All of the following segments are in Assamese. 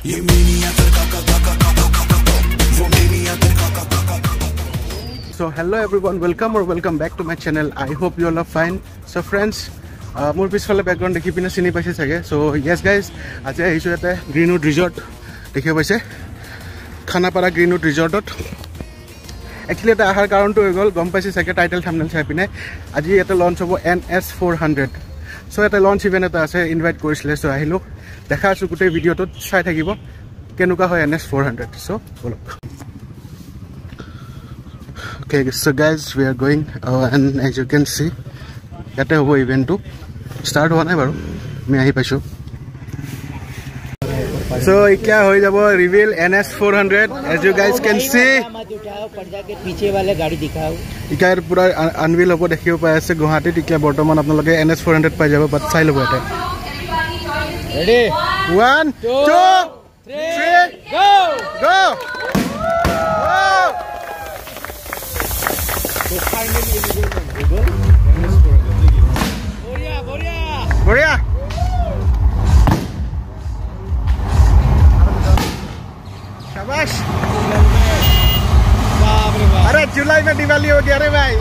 So hello everyone, welcome or welcome back to my channel. I hope you all are fine. So friends, more peaceful background dekhi pina sini paise sage. So yes guys, aje ahisu ete Greenwood Resort dekhibo paise. Khanapara Greenwood Resort ot actually eta ahar karon to gol gom paise sage title thumbnail sai pine aji eta launch hobo NS 400. So eta launch event eta ase invite korisle so ahilo dekha asu gute video tot sai thakibo kenuka hoy NS 400. So bolok. Okay, so guys, we are going and as you can see yate hobo event to start hona nai baru me ahi paisu. So क्या हो जाबो reveal NS 400 as you guys can see मत उठाओ पर्दा के पीछे वाले गाड़ी दिखाओ इकार पूरा अनवील होबो देखियो पाय আছে গুৱাহাটী টিকে বৰ্তমান আপোনালোকে NS 400 পাই যাব বাট চাই লব এটা ready 1 2 3 go so finally बढ़िया शाबाश अरे जुलाई में दिवाली हो गया रे भाई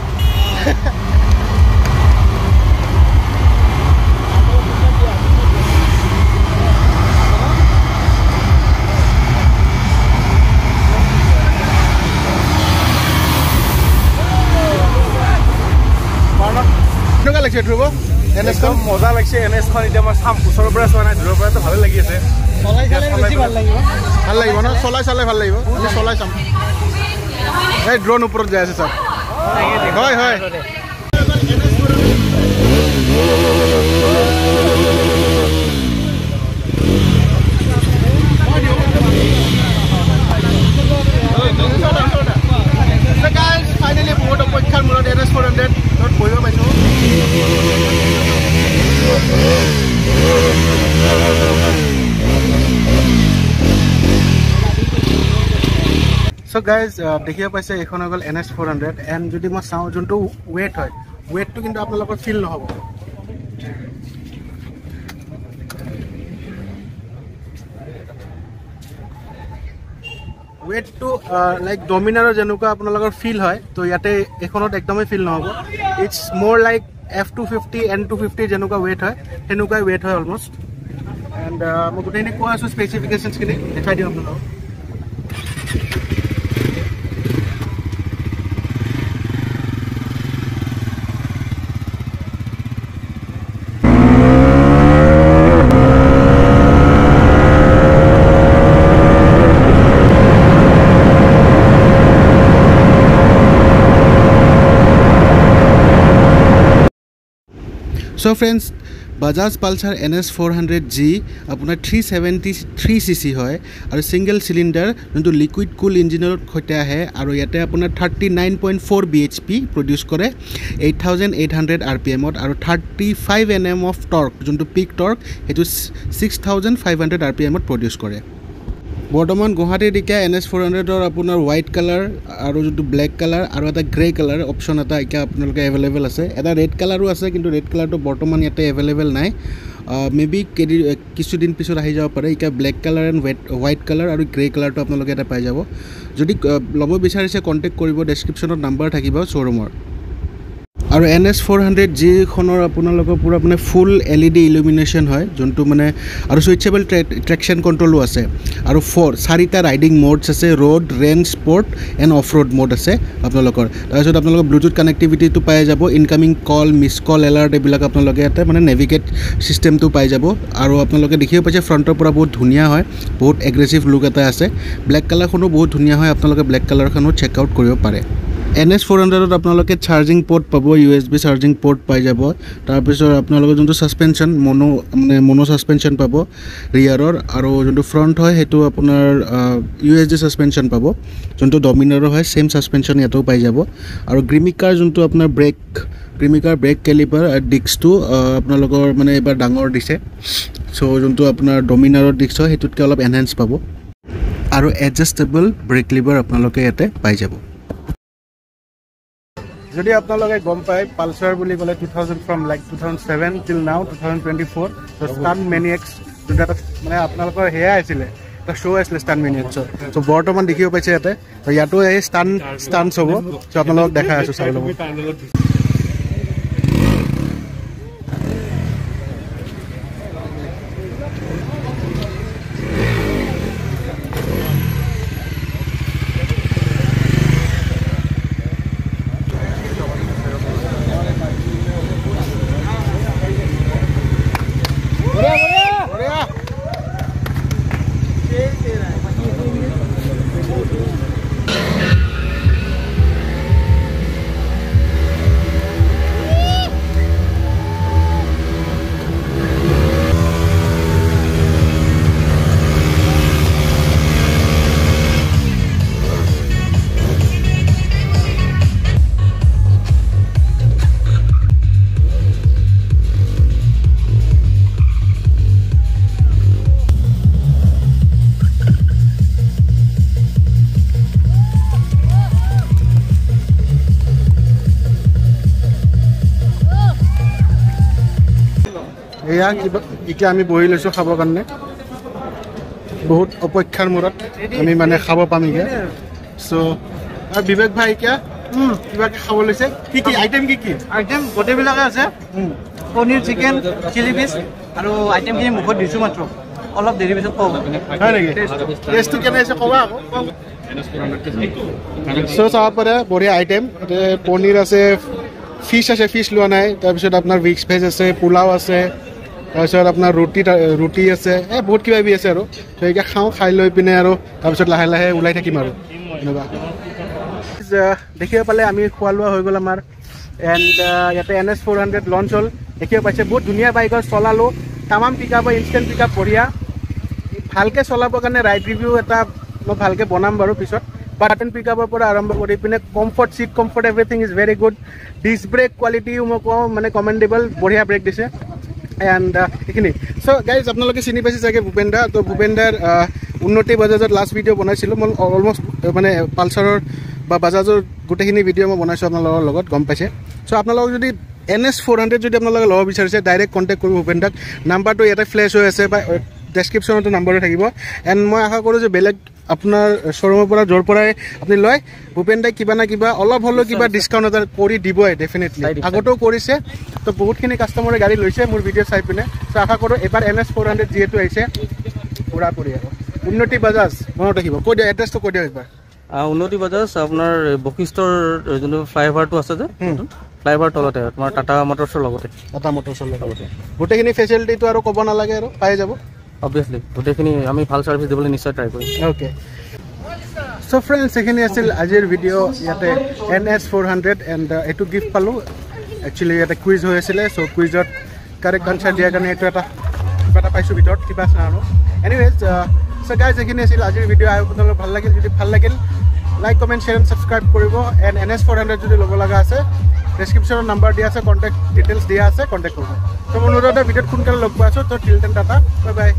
কেনেকুৱা লাগিছে ধ্ৰুৱ NS খন মজা লাগিছে NS খন এতিয়া মই সাম ওচৰৰ পৰা চোৱা নাই দূৰৰ পৰা তো ভালে লাগি আছে চলাই বেছি ভাল লাগিব ন চলাই ভাল লাগিব আমি চলাই চাম এই ড্ৰোন ওপৰত যায় আছে সব হয় হয় ফাইনালি বহুত অপেক্ষাৰ মূৰত NS 400 ত বহিব পাইছো So guys, देखिए पाइसे এখন গল NS 400 and যদি মই চাও জন্তু weight হয় weight তো কিন্তু আপোনালোকৰ ফিল নহব weight to like Dominar যেনুকা আপোনালোকৰ ফিল হয় তো ইয়াতে এখনত একদমই ফিল নহব it's more like F250 N250 যেনুকা weight হয় হেনুকা weight হয় almost and মই গুটেইনি কোৱা আছে স্পেসিফিকেশনস কিনি দেখাই দিম আপোনালোকক So friends, Bajaj Pulsar NS 400G আপোনাৰ 373cc হয় আৰু সিঙ্গেল সিলিন্ডাৰ যোনটো লিকুইড কুল ইঞ্জিনৰ খতে আহে আৰু ইয়াতে আপোনাৰ 39.4 bhp প্ৰডিউস কৰে 8800 rpm আৰু 35 nm অফ টৰ্ক যোনটো পিক টৰ্ক হেতু 6500 rpm প্ৰডিউস কৰে বৰ্তমান গুৱাহাটীৰ দিকে NS 400 ৰ আপোনাৰ হোৱাইট কালাৰ আৰু যোনটো ব্ল্যাক কালাৰ আৰু এটা গ্ৰে কালাৰ অপচন এটা ইকা আপোনালোকে अवेलेबल আছে এটা ৰেড কালাৰো আছে কিন্তু ৰেড কালাৰটো বৰ্তমান ইয়াতে अवेलेबल নাই মেবি কিছুদিন পিছত আহি যাব পাৰে ইকা black colour and white colour আৰু গ্ৰে কালাৰটো আপোনালোকে এটা পাই যাব যদি লব বিচাৰিছে কন্টাক্ট কৰিব ডেসক্ৰিপচনত নাম্বাৰ থাকিব শ্বৰুমৰ আৰু NS 400G খনৰ আপোনালোকৰ পুৰা মানে ফুল LED ইলুমিনেশন হয় যোনটো মানে আৰু সুইচেবল ট্ৰেকশন কন্ট্ৰোলও আছে আৰু চাৰিটা ৰাইডিং মোডস আছে road range sport and of road mode আছে আপোনালোকৰ তাৰপিছত আপোনালোকৰ ব্লুটুথ কানেক্টিভিটিটো পাই যাব ইনকামিং কল মিস কল এলাৰ্ট এবিলাক আপোনালোকে এটা মানে নেভিগেট সিস্টেমটো পাই যাব আৰু আপোনালোকে দেখিব পাইছে ফ্ৰণ্টৰ পৰা বহুত ধুনিয়া হয় বহুত এগ্ৰেছিভ লুক এটা আছে ব্ল্যাক কালাৰখনো বহুত ধুনিয়া হয় আপোনালোকে ব্ল্যাক কালাৰখনো চেক আউট কৰিব পাৰে NS 400 ত আপোনালোকে চাৰ্জিং পোৰ্ট পাব USB চাৰ্জিং পোৰ্ট পাই যাব তাৰ পিছত আপোনালোকৰ যোনটো সাসপেনশন মনো সাসপেনশন পাব ৰিয়াৰৰ আৰু যোনটো ফ্ৰন্ট হয় হেতু আপোনাৰ USD সাসপেনশন পাব যোনটো ডমিনাৰৰ হয় সেম সাসপেনশন ইয়াতেও পাই যাব আৰু গ্ৰিমিকাৰ যোনটো আপোনাৰ গ্ৰিমিকাৰ ব্ৰেক ক্যালিপাৰ আৰু ডিস্কটো আপোনালোকৰ মানে এবাৰ ডাঙৰ দিছে সো যোনটো আপোনাৰ ডমিনাৰৰ ডিস্ক হয় হেতুতকে অলপ এনহান্স পাব আৰু এডজাস্টেবল ব্ৰেক লিভাৰ আপোনালোকে ইয়াতে পাই যাব যদি আপোনালোকে গম পায় পালসাৰ বুলি ক'লে 2000 from like 2007 till now 2024 so Stun Maniacs যেটা মানে আপোনালোকৰ হেয়া আছিল এটা শ্ব' আছিলে ষ্টাণ্ট মিনিটছৰ চ' বৰ্তমান দেখিব পাইছে ইয়াতে তো ইয়াতো এই ষ্টাণ্টছ হ'ব চ' আপোনালোকক দেখাই আছোঁ চাই ল'ব এয়া কিবা এতিয়া আমি বহি লৈছোঁ খাবৰ কাৰণে বহুত অপেক্ষাৰ মূৰত আমি মানে খাব পাম এতিয়া চ' বিবেক ভাই এতিয়া কিবাকে খাব লৈছে কি কি আইটেম আইটেম গোটেইবিলাকে আছে পনীৰ চিকেন চিলি ফিছ আৰু আইটেমখিনি মুখত দিছোঁ মাত্ৰ অলপ দেৰি পিছত কওঁ হয় নেকি টেষ্টটো কেনে আছে ক'বা আকৌ চ' চাব পাৰে বঢ়িয়া আইটেম পনীৰ আছে ফিছ আছে ফিছ লোৱা নাই তাৰপিছত আপোনাৰ মিক্স ভেজ আছে পোলাও আছে তাৰপিছত আপোনাৰ ৰুটি আছে বহুত কিবা কিবি আছে আৰু ত' এতিয়া খাই লৈ পিনে আৰু তাৰপিছত লাহে লাহে ওলাই থাকিম আৰু এনেকুৱা দেখিব পালে আমি খোৱা লোৱা হৈ গ'ল আমাৰ এণ্ড ইয়াতে NS400 লঞ্চ হ'ল দেখিব পাইছে বহুত ধুনীয়া বাইক হয় চলালোঁ তামাম পিক আপ ইনষ্টেণ্ট পিক আপ বঢ়িয়া ভালকৈ চলাবৰ কাৰণে ৰাইড ৰিভিউ এটা মই ভালকৈ বনাম বাৰু পিছত বাটন পিক আপৰ পৰা আৰম্ভ কৰি পিনে comfort seat comfort everything is very good disc brake কোৱালিটিও মই কওঁ মানে কমেণ্ডেবল বঢ়িয়া ব্ৰেক দিছে এণ্ড এইখিনি চ' গাইজ আপোনালোকে চিনি পাইছে চাগে ভূপেন দা তো ভূপেন দাৰ উন্নতি বাজাজত লাষ্ট ভিডিঅ' বনাইছিলোঁ মই অলমষ্ট মানে পালচাৰৰ বা বাজাজৰ গোটেইখিনি ভিডিঅ' মই বনাইছোঁ আপোনালোকৰ লগত গম পাইছে চ' আপোনালোকক যদি NS400 যদি আপোনালোকে ল'ব বিচাৰিছে ডাইৰেক্ট কণ্টেক্ট কৰিব ভূপেন দাক নাম্বাৰটো ইয়াতে ফ্লেছ হৈ আছে বা ডেছক্ৰিপশ্যনতো নাম্বাৰটো থাকিব এণ্ড মই আশা কৰোঁ যে বেলেগ আপোনাৰ শ্ব'ৰুমৰ পৰা য'ৰ পৰাই আপুনি লয় ভূপেন দাই কিবা না কিবা অলপ হ'লেও কিবা ডিছকাউণ্ট এটা কৰি দিবই ডেফিনেটলি আগতেও কৰিছে তো বহুতখিনি কাষ্টমাৰে গাড়ী লৈছে মোৰ ভিডিঅ' চাই পিনে চ' আশা কৰোঁ এবাৰ NS400 যিহেতু আহিছে পুৰা কৰি আৰু উন্নতি বাজাজ মনত ৰাখিব কৈ দিয়ক এড্ৰেছটো কৈ দিয়ক একবাৰ উন্নতি বাজাজ আপোনাৰ বশিষ্ঠৰ যোনটো ফ্লাইঅভাৰটো আছে যে ফ্লাইঅভাৰ তলতে তোমাৰ টাটা মটৰ্ছৰ লগতে গোটেইখিনি ফেচিলিটিটো আৰু ক'ব নালাগে আৰু পাই যাব অবভিয়াছলি গোটেইখিনি আমি ভাল ছাৰ্ভিচ দিবলৈ নিশ্চয় ট্ৰাই কৰিম অ'কে চ' ফ্ৰেণ্ডছ এইখিনি আছিল আজিৰ ভিডিঅ' ইয়াতে NS400 এণ্ড এইটো গিফ্ট পালোঁ একচুৱেলি ইয়াতে কুইজ হৈ আছিলে চ' কুইজত কাৰেক্ট আনচাৰ দিয়াৰ কাৰণে এইটো কিবা এটা পাইছোঁ ভিতৰত কিবা নাজানো এনিৱেজ চ' গাইজ এইখিনি আছিল আজিৰ ভিডিঅ' আপোনালোকৰ ভাল লাগিল যদি ভাল লাগিল like comment share and subscribe কৰিব এণ্ড NS400 যদি ল'ব লগা আছে ডেছক্ৰিপশ্যনত নাম্বাৰ দিয়া আছে কণ্টেক্ট ডিটেইলছ দিয়া আছে কণ্টেক্ট কৰিব ত' মোৰ অনুৰোধ ভিডিঅ'ত সোনকালে লগ পোৱা আছোঁ ত' till then tata bye bye